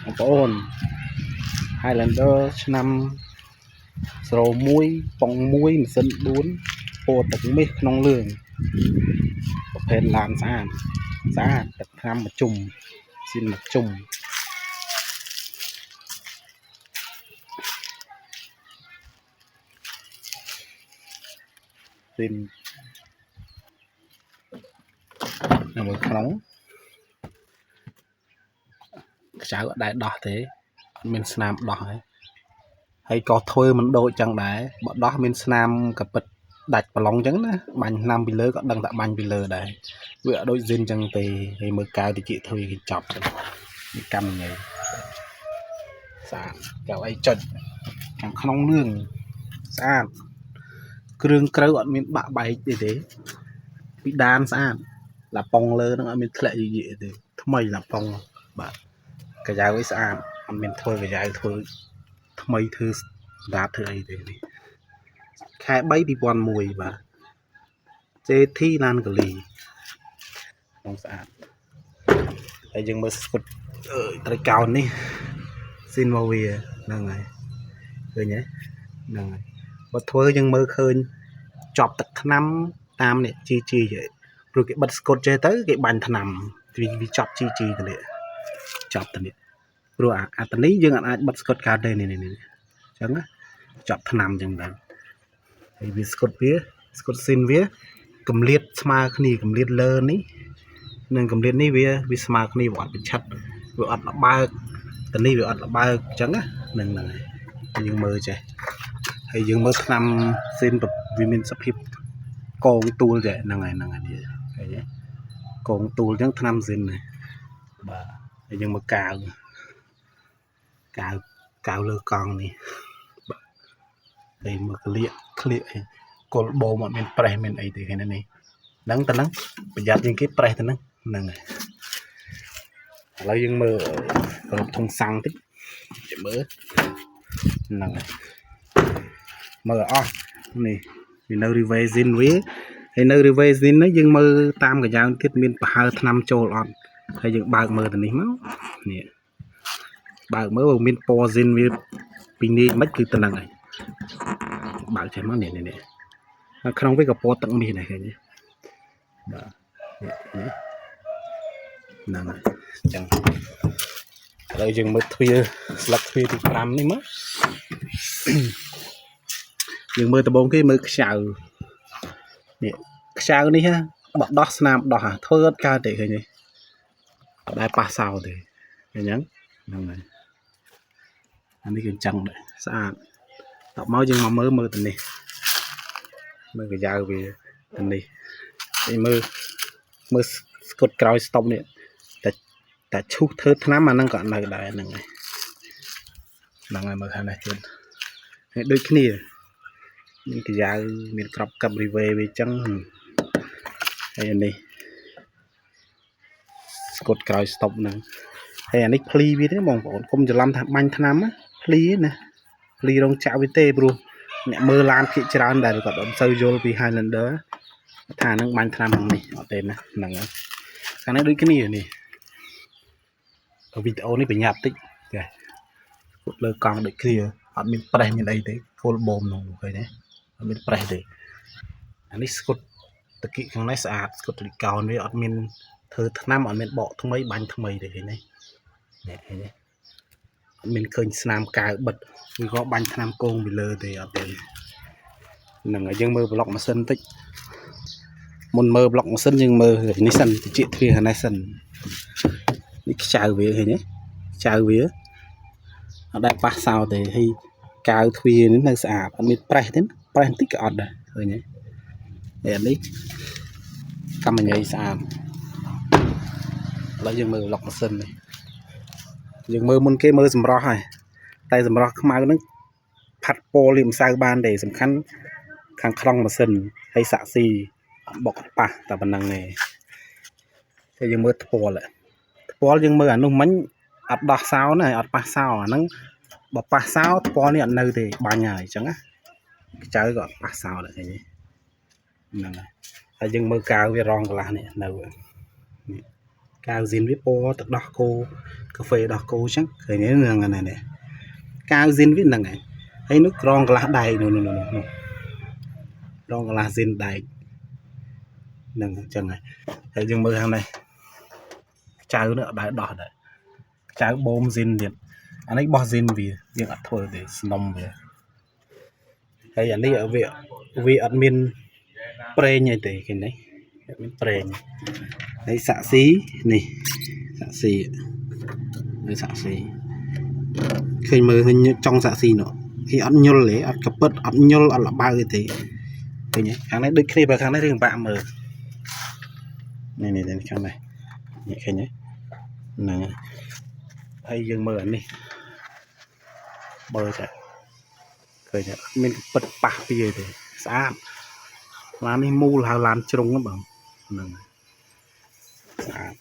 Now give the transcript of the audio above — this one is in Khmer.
បងប្អូន Highlander ឆ្នាំ01ប៉ុង1ម៉ាស៊ីន4ពោទឹកមាសក្នុងលឿងប្រភេទឡានស្អាតទឹកថ្នាំមួយជុំស៊ីនមួយជុំស៊ីននៅមួយក្នុងខ្ចៅអត់ដែរដោះទេអត់មានស្នាមដោះហើយក៏ធ្វើមិនដូចចឹងដែរបើដោះមានស្នាមកពិតដាច់ប្រឡងចឹងណាបាញ់ថ្នាំពីលើក៏ដឹងតែបាញ់ពីលើដែរវាអត់ដូចស៊ីនចឹងទេហើយមើលកៅតិចធ្វើគេចប់ចឹងនេះកម្មញ៉ៃស្អាតកៅអីចុចខាងក្នុងលឿងស្អាតគ្រឿងក្រៅអត់មានបាក់បែកទេពីដានស្អាតឡាប៉ុងលើហ្នឹងអត់មានធ្លាក់យីទេថ្មីឡាប៉ុងបាទកាយ៉ៅឲ្យស្អាតអត់មានធ្វើកាយ៉ៅធ្វើថ្មីធ្វើសម្រាប់ធ្វើអីទេនេះខែ3 2001បាទ JT ឡានកលីក្នុងស្អាតហើយយើងមើលស្គុតត្រីកោណនេះស៊ីនមកវាហ្នឹងហើយឃើញទេហ្នឹងហើយបើធ្វើយើងមើលឃើញចប់ទឹកថ្នាំតាមនេះជីព្រោះគេបិទស្គុតចេះទៅគេបាញ់ថ្នាំវាចប់ជីទៅនេះចប់ទៅនេះព្រោះអាតនេះយើងអាចបិទស្គុតកើតទេនេះអញ្ចឹងចប់ថ្នាំអញ្ចឹងទៅហើយវាស្គុតស៊ីនវាកម្លាតស្មើគ្នាកម្លាតលើនេះនិងកម្លាតនេះវាស្មើគ្នាវាអត់ប្រឆិតវាអត់លបើកតនេះវាអត់លបើកអញ្ចឹងហ្នឹងហើយយើងមើលចេះហើយយើងមើលថ្នាំស៊ីនវាមានសភាពកងទួលចេះហ្នឹងហើយឃើញទេកងទួលអញ្ចឹងថ្នាំស៊ីនហ្នឹងបាទហើយយើងមើលកាវលើកង់នេះបាទហើយមើលក្លៀកគល់បូមអត់មានប្រេះមានអីទេឃើញទេនេះហ្នឹងទៅហ្នឹងប្រយ័ត្នជាងគេប្រេះទៅហ្នឹងហើយឥឡូវយើងមើលរកធុងសាំងតិចចាំមើលហ្នឹងហើយមើលអស់នេះវានៅ revision វាហើយនៅ revision នេះយើងមើលតាមកយ៉ាងទៀតមានប្រហើថ្នាំចូលអត់ហើយយើងបើកមើលទៅនេះមកនេះបើកមើលមានពណ៌ zin វាពីនេះមិនគឺទៅហ្នឹងហើយបើកចេះមកនេះក្នុងវាក៏ពណ៌ទឹកមាសដែរឃើញទេបាទហ្នឹងហើយអញ្ចឹងឥឡូវយើងមើលទ្វារស្លឹកទ្វារទី5នេះមកយើងមើលដំបូងគេមើលខ្ចៅនេះខ្ចៅនេះបើដោះស្នាមដោះធ្វើអត់កើតទេឃើញទេអត់ដែរប៉ះសោទេអញ្ចឹងហ្នឹងហើយអានេះគឺអញ្ចឹងដែរស្អាតដល់មកយើងមកមើលទៅនេះមើលកាយ៉ៅវាទៅនេះហើយមើលស្គុតក្រោយស្តុបនេះតែឈូសធ្វើថ្នាំអាហ្នឹងក៏នៅដែរហ្នឹងហើយមើលខាងនេះទៀតហើយដូចគ្នាមានកាយ៉ៅមានក្របកັບរីវេវាអញ្ចឹងហើយអានេះស្គុតក្រោយស្តុបហ្នឹងហើយអានេះភ្លីវាទេបងប្អូនកុំច្រឡំថាបាញ់ថ្នាំភ្លីណាភ្លីរងចាក់វាទេព្រោះអ្នកមើលឡានភាគច្រើនដែលគាត់អត់សូវយល់ពី Highlander ថានឹងបាញ់ថ្នាំហ្នឹងនេះអត់ទេណាហ្នឹងហើយខាងនេះដូចគ្នានេះវីដេអូនេះប្រញាប់តិចចាគាត់លើកង់ដូចគ្នាអត់មានប្រេះមានអីទេគោលបូមនោះឃើញទេអត់មានប្រេះទេអានេះស្គុតតគិខាងនេះស្អាតស្គុតលីកោនវាអត់មានធ្វើថ្នាំអត់មានបកថ្មីបាញ់ថ្មីទេឃើញទេនេះឃើញទេអត់មានឃើញស្នាមកៅបិទវាក៏បាញ់ថ្នាំគងពីលើទេអត់ទេហ្នឹងហើយយើងមើលប្លុកម៉ាស៊ីនតិចមុនមើលប្លុកម៉ាស៊ីនយើងមើលនេះសិនតិចទ្វារនេះសិននេះខ្ចៅវាឃើញទេខ្ចៅវាអត់ដែរប៉ះសោទេហើយកៅទ្វារនេះនៅស្អាតអត់មានប្រេះទេប្រេះបន្តិចក៏អត់ដែរឃើញទេហើយនេះកម្មញ៉ៃស្អាតឥឡូវយើងមើលប្លុកម៉ាស៊ីននេះយើងមើលមុនគេមើលសម្រស់ហើយតែសម្រស់ខ្មៅហ្នឹងផាត់ពណ៌លាបម្សៅបានទេសំខាន់ខាងក្នុងម៉ាស៊ីនហើយសាក់ស៊ីបុកប៉ះតែប៉ុណ្្នឹងឯងតែយើងមើលថ្ពាល់យើងមើលអានោះមិញអត់ដោះសោណាអត់ប៉ះសោអាហ្នឹងបើប៉ះសោថ្ពាល់នេះអត់នៅទេបាញ់ហើយអញ្ចឹងណាខ្ចៅក៏អត់ប៉ះសោដែរឃើញទេហ្នឹងហើយយើងមើលកៅវារងកន្លះនេះនៅនេះ cao zin với po tự đọc cô cà phê đọc cô chắc khởi nhớ là này này cao zin với này hay nước rong lá đầy nó rong lá zin đầy nâng chân này thấy dừng mưa hàng này cháo nữa đã đỏ đấy cháo bom zin điện anh ấy bỏ zin vì việc ăn thôi để nông về hay anh ấy ở vì admin pre như thế cái này admin pre đấy xạ xí này xạ xí đấy xạ xí khi mơ hình như trong xạ xí nữa khi ăn nhol lấy ăn cặp bớt ăn nhol ăn là bao cái thế cái nhé kháng này đứt khi vào kháng này thường bạn mờ này này này kháng này nhẹ khi nhé này hay dừng mờ này bơi chạy cười nhé mình bật bạc bây giờ thì xã làm đi mu là làm trông nó bằng xã